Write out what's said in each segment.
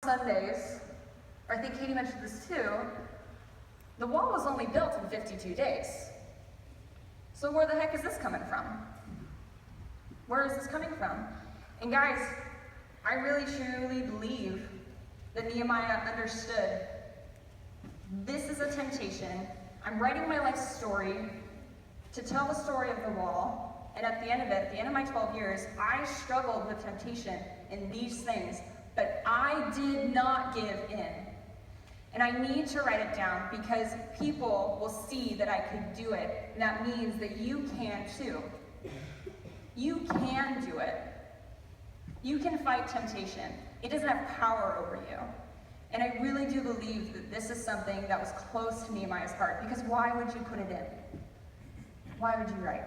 Sundays, or I think Katie mentioned this too, the wall was only built in 52 days. So where the heck is this coming from? Where is this coming from? And guys, I really truly believe that Nehemiah understood this is a temptation. I'm writing my life story to tell the story of the wall, and at the end of it, at the end of my 12 years, I struggled with temptation in these things, but I did not give in. And I need to write it down because people will see that I could do it, and that means that you can too. You can do it. You can fight temptation. It doesn't have power over you. And I really do believe that this is something that was close to Nehemiah's heart, because why would you put it in? Why would you write?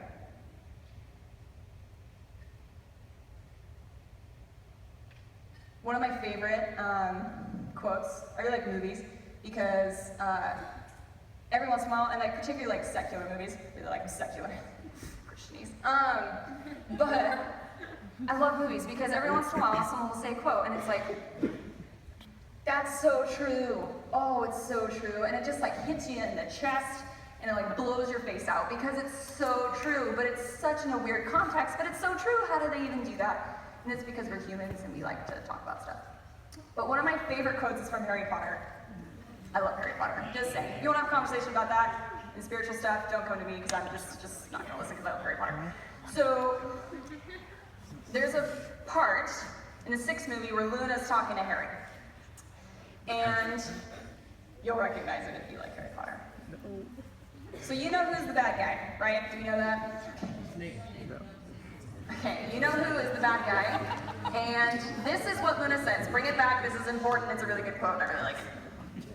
One of my favorite quotes, I really like movies, because every once in a while, and like particularly like secular movies, really like secular, Christianese, but I love movies because every once in a while someone will say a quote and it's like, that's so true. Oh, it's so true. And it just like hits you in the chest and it like blows your face out because it's so true, but it's such in a weird context, but it's so true. How do they even do that? And it's because we're humans and we like to talk about stuff. But one of my favorite quotes is from Harry Potter. I love Harry Potter. Just saying. If you want to have a conversation about that and spiritual stuff, don't come to me because I'm just not going to listen because I love Harry Potter. So there's a part in the 6th movie where Luna's talking to Harry. And you'll recognize it if you like Harry Potter. So you know who's the bad guy, right? Do you know that? Okay, you know who is the bad guy. And this is what Luna says. Bring it back, this is important, it's a really good quote, and I really like it.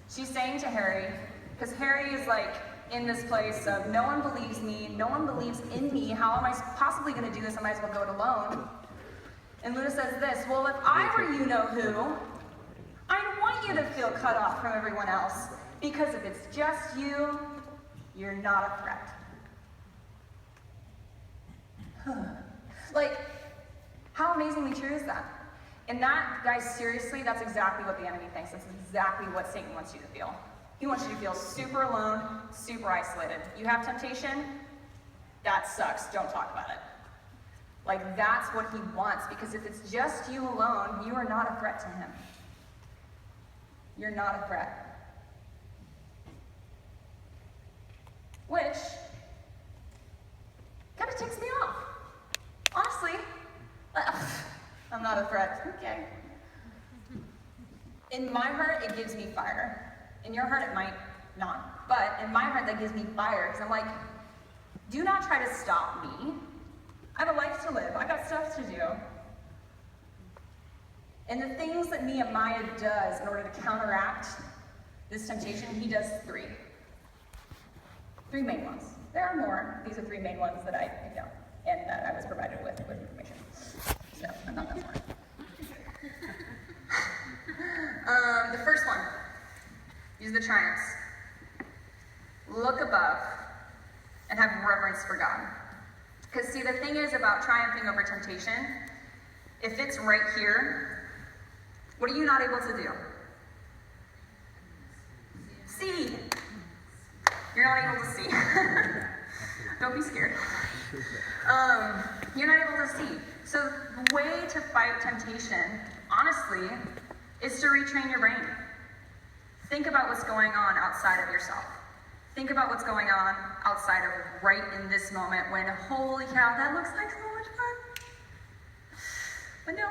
She's saying to Harry, because Harry is like in this place of no one believes me, no one believes in me, how am I possibly going to do this? I might as well go it alone. And Luna says this, well, if I were you know who, I'd want you to feel cut off from everyone else, because if it's just you, you're not a threat. Like, how amazingly true is that? And that, guys, seriously, that's exactly what the enemy thinks. That's exactly what Satan wants you to feel. He wants you to feel super alone, super isolated. You have temptation? That sucks. Don't talk about it. Like, that's what he wants, because if it's just you alone, you are not a threat to him. You're not a threat. Which kind of ticks me off. Honestly, I'm not a threat. Okay. In my heart, it gives me fire. In your heart, it might not. But in my heart, that gives me fire, because I'm like, do not try to stop me. I have a life to live. I got stuff to do. And the things that Nehemiah does in order to counteract this temptation, he does 3. 3 main ones. There are more. These are 3 main ones that I picked out and that I was provided with information. So I'm not that smart. The first one, these are the triumphs. Look above and have reverence for God. Because see, the thing is about triumphing over temptation, if it's right here, what are you not able to do? See. You're not able to see. Don't be scared. You're not able to see. So the way to fight temptation, honestly, is to retrain your brain. Think about what's going on outside of yourself. Think about what's going on outside of right in this moment when, holy cow, that looks like so much fun. But no.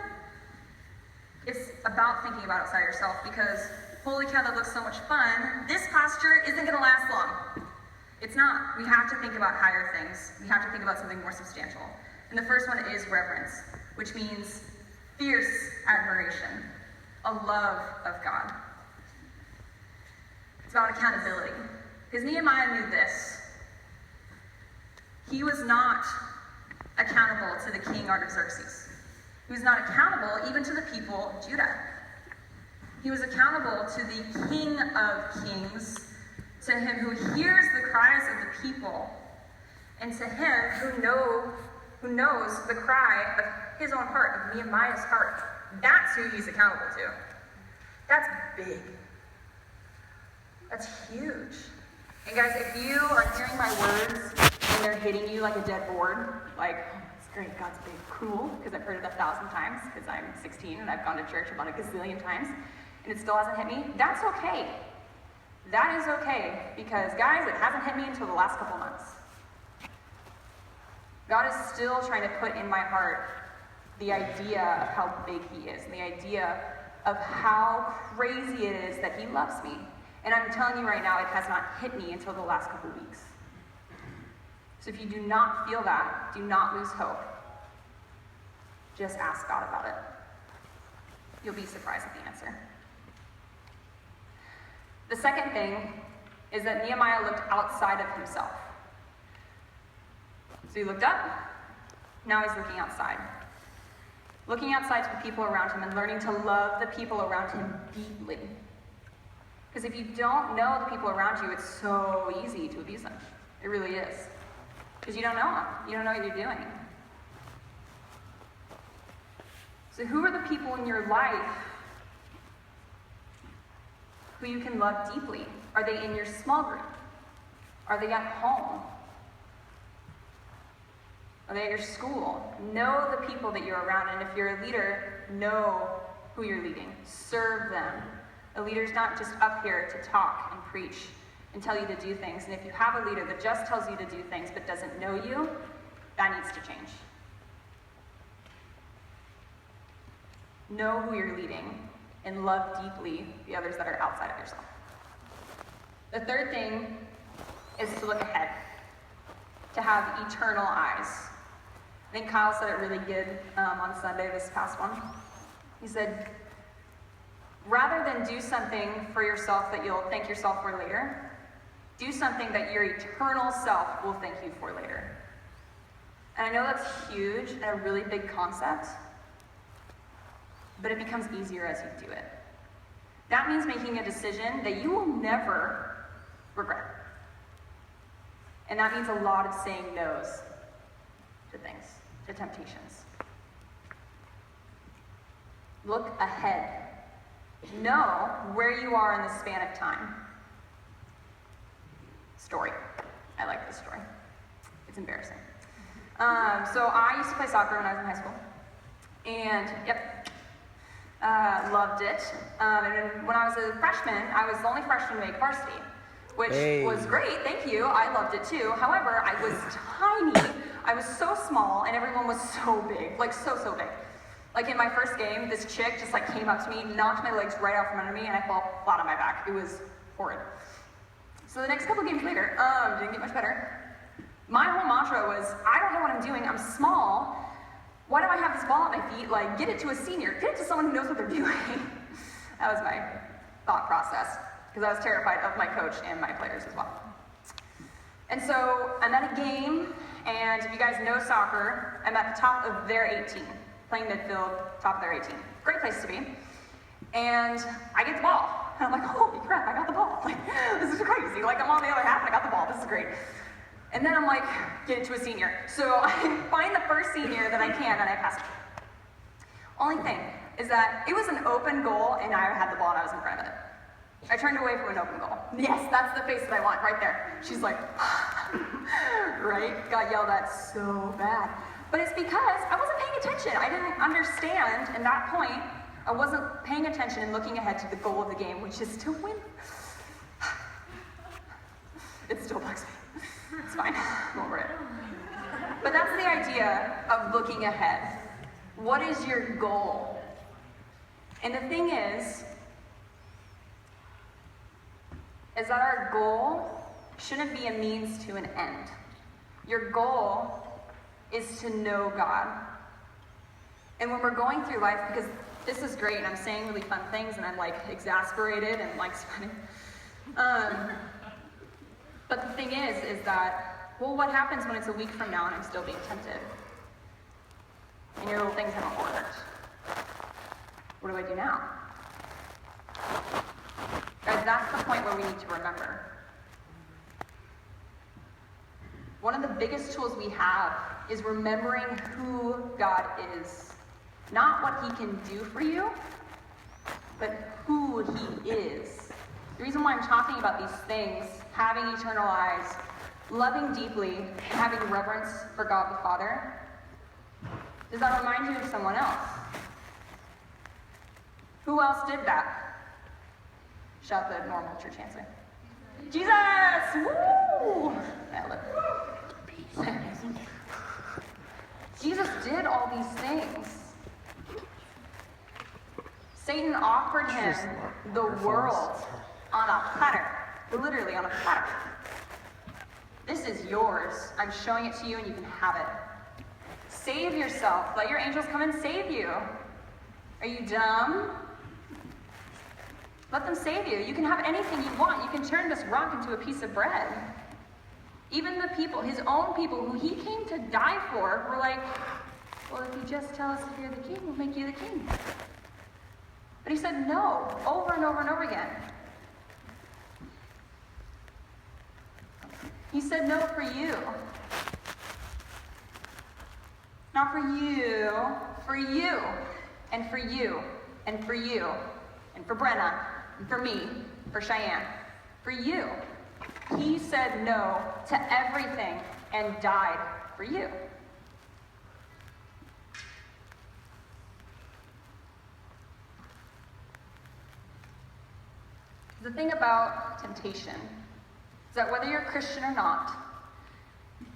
It's about thinking about outside yourself because, holy cow, that looks so much fun. This posture isn't going to last long. It's not. We have to think about higher things. We have to think about something more substantial. And the first one is reverence, which means fierce admiration, a love of God. It's about accountability. Because Nehemiah knew this. He was not accountable to the king Artaxerxes. He was not accountable even to the people of Judah. He was accountable to the King of Kings, to him who hears the cries of the people, and to him who knows the cry of his own heart, of Nehemiah's heart. That's who he's accountable to. That's big. That's huge. And guys, if you are hearing my words and they're hitting you like a dead board, like, oh, that's great, God's big, cool, because I've heard it 1,000 times, because I'm 16 and I've gone to church about a gazillion times, and it still hasn't hit me, that's okay. That is okay, because guys, it hasn't hit me until the last couple months. God is still trying to put in my heart the idea of how big he is, and the idea of how crazy it is that he loves me. And I'm telling you right now, it has not hit me until the last couple weeks. So if you do not feel that, do not lose hope. Just ask God about it. You'll be surprised at the answer. The second thing is that Nehemiah looked outside of himself. So he looked up, now he's looking outside. Looking outside to the people around him and learning to love the people around him deeply. Because if you don't know the people around you, it's so easy to abuse them. It really is. Because you don't know them. You don't know what you're doing. So who are the people in your life who you can love deeply? Are they in your small group? Are they at home? Are they at your school? Know the people that you're around, and if you're a leader, know who you're leading. Serve them. A leader's not just up here to talk and preach and tell you to do things. And if you have a leader that just tells you to do things but doesn't know you, that needs to change. Know who you're leading and love deeply the others that are outside of yourself. The third thing is to look ahead, to have eternal eyes. I think Kyle said it really good on Sunday, this past one. He said, rather than do something for yourself that you'll thank yourself for later, do something that your eternal self will thank you for later. And I know that's huge and a really big concept, but it becomes easier as you do it. That means making a decision that you will never regret. And that means a lot of saying no's to things, to temptations. Look ahead. Know where you are in the span of time. Story. I like this story. It's embarrassing. So I used to play soccer when I was in high school. And, loved it. And when I was a freshman, I was the only freshman to make varsity, which was great, thank you. I loved it too. However, I was tiny. I was so small, and everyone was so big, like so big. Like in my first game, this chick just like came up to me, knocked my legs right out from under me, and I fell flat on my back. It was horrid. So the next couple games later, didn't get much better. My whole mantra was, I don't know what I'm doing, I'm small. Why do I have this ball at my feet? Like, get it to a senior, get it to someone who knows what they're doing. That was my thought process, because I was terrified of my coach and my players as well. And so I'm at a game, and if you guys know soccer, I'm at the top of their 18. Playing midfield, top of their 18. Great place to be. And I get the ball. And I'm like, holy crap, I got the ball. Like, this is crazy. Like, I'm on the other half and I got the ball. This is great. And then I'm like, get it to a senior. So I find the first senior that I can and I pass it. Only thing is that it was an open goal and I had the ball and I was in front of it. I turned away from an open goal. Yes, that's the face that I want right there. She's like, right? Got yelled at so bad. But it's because I wasn't paying attention. I didn't understand, at that point, I wasn't paying attention and looking ahead to the goal of the game, which is to win. It still bugs me. It's fine, I'm over it. But that's the idea of looking ahead. What is your goal? And the thing is that our goal shouldn't be a means to an end. Your goal is to know God. And when we're going through life, because this is great, and I'm saying really fun things, and I'm like exasperated and like sweating. But the thing is that, well, what happens when it's a week from now and I'm still being tempted? And your little things haven't worked. What do I do now? Guys, that's the point where we need to remember. One of the biggest tools we have is remembering who God is. Not what he can do for you, but who he is. The reason why I'm talking about these things, having eternal eyes, loving deeply, having reverence for God the Father, does that remind you of someone else? Who else did that? Shout the normal church answer. Jesus! Woo! Nailed it. Jesus did all these things. Satan offered him the world on a platter, literally on a platter. This is yours. I'm showing it to you and you can have it. Save yourself. Let your angels come and save you. Are you dumb? Let them save you. You can have anything you want. You can turn this rock into a piece of bread. Even the people, his own people who he came to die for, were like, well, if you just tell us if you're the king, we'll make you the king. But he said no, over and over and over again. He said no for you. Not for you, for you, and for you, and for you, and for Brenna, and for me, for Cheyenne, for you. He said no to everything and died for you. The thing about temptation is that whether you're a Christian or not,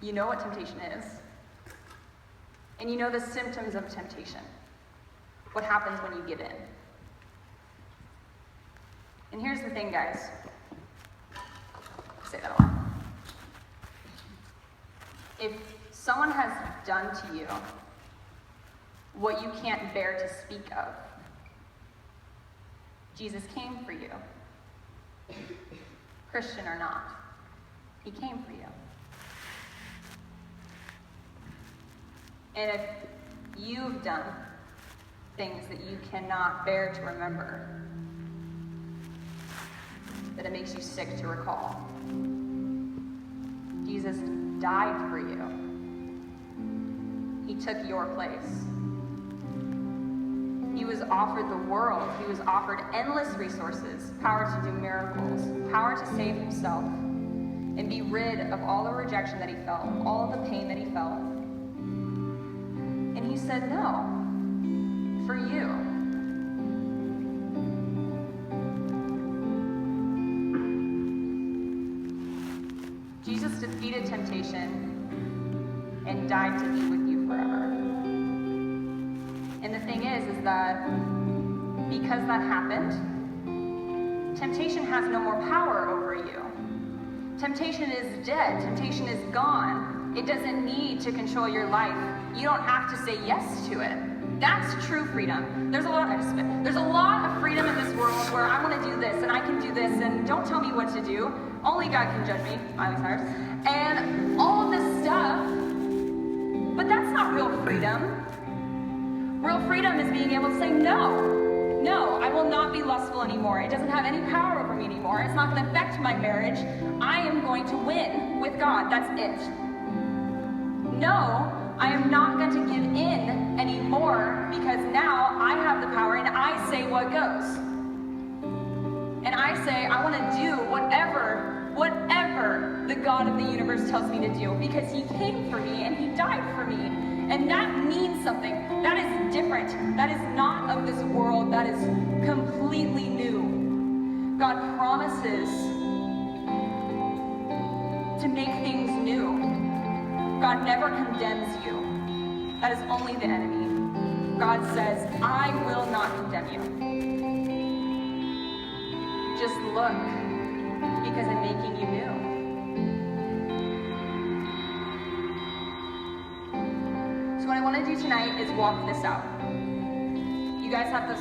you know what temptation is. And you know the symptoms of temptation. What happens when you give in. And here's the thing, guys. I say that a lot. If someone has done to you what you can't bear to speak of, Jesus came for you. Christian or not, he came for you. And if you've done things that you cannot bear to remember, that it makes you sick to recall, Jesus died for you. He took your place. He was offered the world. He was offered endless resources, power to do miracles, power to save himself, and be rid of all the rejection that he felt, all of the pain that he felt. And he said no, for you. Jesus defeated temptation and died to be with you forever. And the thing is that because that happened, temptation has no more power over you. Temptation is dead. Temptation is gone. It doesn't need to control your life. You don't have to say yes to it. That's true freedom. There's a lot of freedom in this world where I want to do this and I can do this and don't tell me what to do. Only God can judge me, Miley Cyrus, and all of this stuff. But that's not real freedom. Real freedom is being able to say no. No, I will not be lustful anymore. It doesn't have any power over me anymore. It's not going to affect my marriage. I am going to win with God. That's it. No, I am not going to give in anymore because now I have the power and I say what goes. And I say I want to do whatever the God of the universe tells me to do because he came for me and he died for me. And that means something. That is different. That is not of this world. That is completely new. God promises to make things new. God never condemns you. That is only the enemy. God says, I will not condemn you. Just look, because I'm making you new. So what I want to do tonight is walk this out. You guys have those